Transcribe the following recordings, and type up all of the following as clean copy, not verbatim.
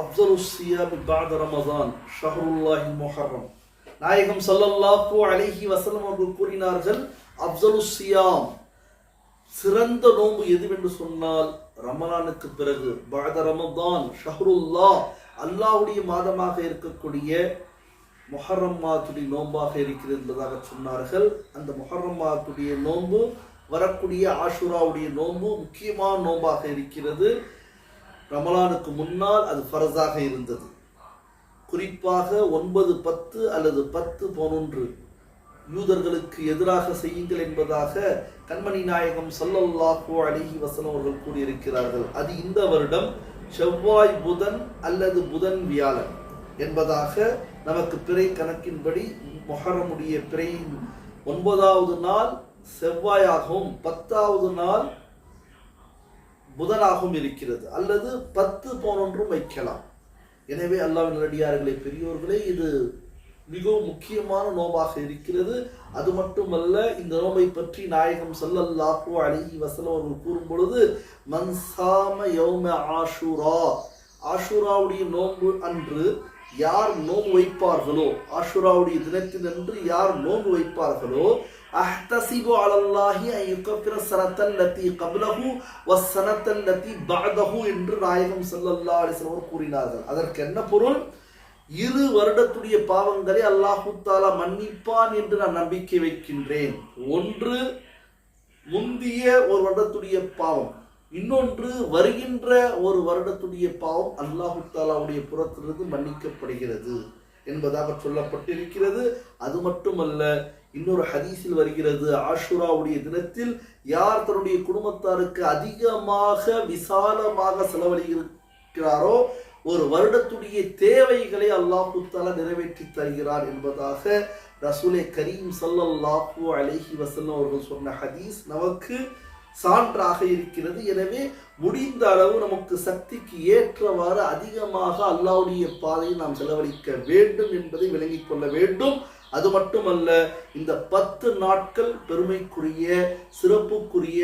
அஃதலுஸ் ஸியாமி பஅத ரமதான் ஷஹ்ருல்லாஹில் முஹர்ரம். நாயகம் ஸல்லல்லாஹு அலைஹி வஸல்லம் அவர்கள் கூறினார்கள், அஃதலுஸ் ஸியாம், சிறந்த நோன்பு எதுவென்று சொன்னால் ரமலானுக்கு பிறகு பஅத ரமதான் ஷஹ்ருல்லாஹ், அல்லாஹ்வுடைய மாதமாக இருக்கக்கூடிய முஹர்ரம் மாதத்துடைய நோன்பாக இருக்கிறது என்பதாக சொன்னார்கள். அந்த முஹர்ரம் மாதத்துடைய நோன்பு வரக்கூடிய ஆஷுராவுடைய நோன்பு முக்கியமான நோன்பாக இருக்கிறது. ரமலானுக்கு முன்னால் அது ஃபர்ஸாக இருந்தது. குறிப்பாக 9, 10 அல்லது 10, 11 யூதர்களுக்கு எதிராக செய்யுங்கள் என்பதாக கண்மணி நாயகம் ஸல்லல்லாஹு அலைஹி வஸல்லம் அவர்கள் கூறியிருக்கிறார்கள். அது இந்த வருடம் செவ்வாய் புதன் அல்லது புதன் வியாழன் என்பதாக நமக்கு பிறை கணக்கின்படி முஹர்ரமுடைய பிறை 9வது நாள் செவ்வாயாகவும் 10வது நாள் புதனாகவும் இருக்கிறது, அல்லது 10, 11 வைக்கலாம். எனவே அல்லாஹ்வின் நல்லடியார்களே, பெரியோர்களே, இது மிகவும் முக்கியமான நோம்பாக இருக்கிறது. அது மட்டுமல்ல, இந்த நோம்பை பற்றி நாயகம் ஸல்லல்லாஹு அலைஹி வஸல்லம் அவர்கள் கூறும் பொழுது, மன் ஸாம யௌம ஆஷுரா, ஆஷுராவுடைய நோன்பு அன்று யார் நோன்பு வைப்பார்களோ, ஆஷுராவுடைய தினத்தினன்று யார் நோன்பு வைப்பார்களோ, அஹ்தஸிபு அலல்லாஹி அன் யுகஃபிர ஸனத்தல் லதி கப்லஹு வஸ்ஸனத்தல் லதி பஅதஹு என்று நாயகம் ஸல்லல்லாஹு அலைஹி வஸல்லம் கூறினார்கள். அதற்கு என்ன பொருள்? 2 வருடத்துடைய பாவங்களை அல்லாஹு தஆலா மன்னிப்பான் என்று நான் நம்பிக்கை வைக்கின்றேன். ஒன்று முந்திய ஒரு வருடத்துடைய பாவம், இன்னொன்று வருகின்ற ஒரு வருடத்துடைய பாவம் அல்லாஹு தஆலாவுடைய புறத்திலிருந்து மன்னிக்கப்படுகிறது என்பதாக சொல்லப்பட்டிருக்கிறது. அது மட்டுமல்ல, இன்னொரு ஹதீஸில் வருகிறது, ஆஷுராவுடைய தினத்தில் யார் தன்னுடைய குடும்பத்தாருக்கு அதிகமாக விசாலமாக செலவழிக்கிறாரோ ஒரு வருடத்துடைய தேவைகளை அல்லாஹு தஆலா நிறைவேற்றி தருகிறார் என்பதாக ரசூலே கரீம் ஸல்லல்லாஹு அலைஹி வஸல்லம் அவர்கள் சொன்ன ஹதீஸ் நமக்கு சான்றாக இருக்கிறது. எனவே முடிந்த அளவு நமக்கு சக்திக்கு ஏற்றவாறு அதிகமாக அல்லாஹ்வுடைய பாதையில் நாம் செலவழிக்க வேண்டும் என்பதை விளங்கிக் கொள்ள வேண்டும். அது மட்டுமல்ல, இந்த 10 நாட்கள் பெருமைக்குரிய, சிறப்புக்குரிய,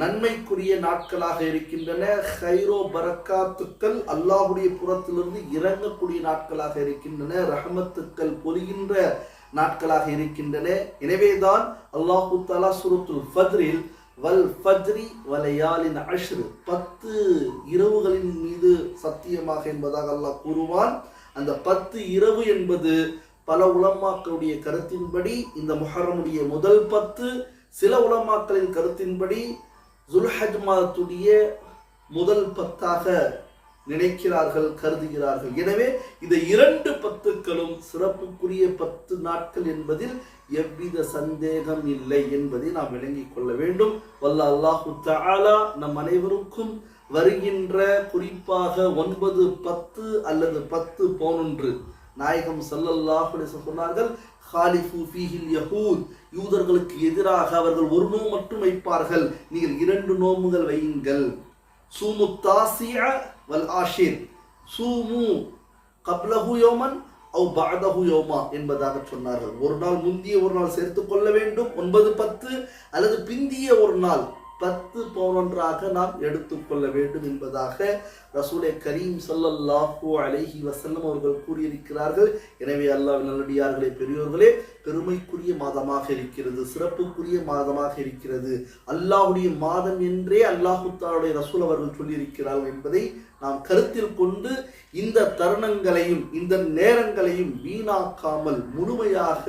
நன்மைக்குரிய நாட்களாக இருக்கின்றன. ஹைரோ பரக்காத்துக்கள் அல்லாஹ்வுடைய புறத்திலிருந்து இறங்கக்கூடிய நாட்களாக இருக்கின்றன. ரஹமத்துக்கள் பொழிகின்ற நாட்களாக இருக்கின்றன. எனவேதான் அல்லாஹு தஆலா சூரத்துல் ஃபஜ்ரில் வல் ஃபஜ்ரி வலையாலின் அஷ்ர், 10 இரவுகளின் மீது சத்தியமாக என்பதாக அல்லாஹ் கூறுவான். அந்த 10 இரவு என்பது பல உலமாக்களுடைய கருத்தின்படி இந்த முஹர்ரமுடைய முதல் 10, சில உலமாக்களின் கருத்தின்படி ஜுல்ஹஜ் மாதத்துடைய முதல் 10ஆக நினைக்கிறார்கள், கருதுகிறார்கள். எனவே இந்த 2 10களும் சிறப்புக்குரிய 10 நாட்கள் என்பதில் எவ்வித சந்தேகம் இல்லை என்பதை நாம் விளங்கிக் கொள்ள வேண்டும். வல்ல அல்லாஹு தஆலா நம் அனைவருக்கும் வருகின்ற குறிப்பாக 9, 10 அல்லது 10, 11 நாயகம் ஸல்லல்லாஹு அலைஹி வஸல்லம் சொன்னார்கள், ஹாலிஃபு ஃபீஹில் யஹூத், யூதர்களுக்கு எதிராக அவர்கள் ஒரு நோன்பு மட்டும் வைப்பார்கள், நீங்கள் 2 நோன்புகள் வையுங்கள். சூமு தாசிஅ வல் ஆஷிர், சூமு கப்லஹு யௌமன் அவ் பஅதஹு யௌமா என்பதாக சொன்னார்கள். ஒரு நாள் முந்திய ஒரு நாள் சேர்த்துக் கொள்ள வேண்டும் 9, 10, அல்லது பிந்திய ஒரு நாள் 10, 11ஆக நாம் எடுத்துக்கொள்ள வேண்டும் என்பதாக ரசூலே கரீம் ஸல்லல்லாஹு அலைஹி வஸல்லம் அவர்கள் கூறியிருக்கிறார்கள். எனவே அல்லாஹ்வின் நல்லடியார்களே, பெரியோர்களே, பெருமைக்குரிய மாதமாக இருக்கிறது, சிறப்புக்குரிய மாதமாக இருக்கிறது. அல்லாஹ்வுடைய மாதம் என்றே அல்லாஹு தஆலாவுடைய ரசூல் அவர்கள் சொல்லியிருக்கிறார்கள் என்பதை நாம் கருத்தில் கொண்டு இந்த தருணங்களையும் இந்த நேரங்களையும் வீணாக்காமல் முழுமையாக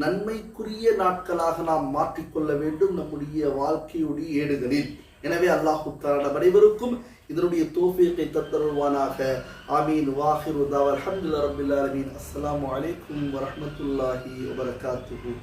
நன்மைக்குரிய நாட்களாக நாம் மாற்றிக்கொள்ள வேண்டும் நம்முடைய வாழ்க்கையுடைய ஏடுகளில். எனவே அல்லாஹு தஆலா அனைவருக்கும் இதனுடைய தௌஃபீகை தந்தருள்வானாக. ஆமீன். வாஹிரு தஅவா அல்ஹம்துலில்லாஹி ரப்பில் ஆலமீன். அஸ்ஸலாமு அலைக்கும் வரஹ்மத்துல்லாஹி வபரகாத்துஹு.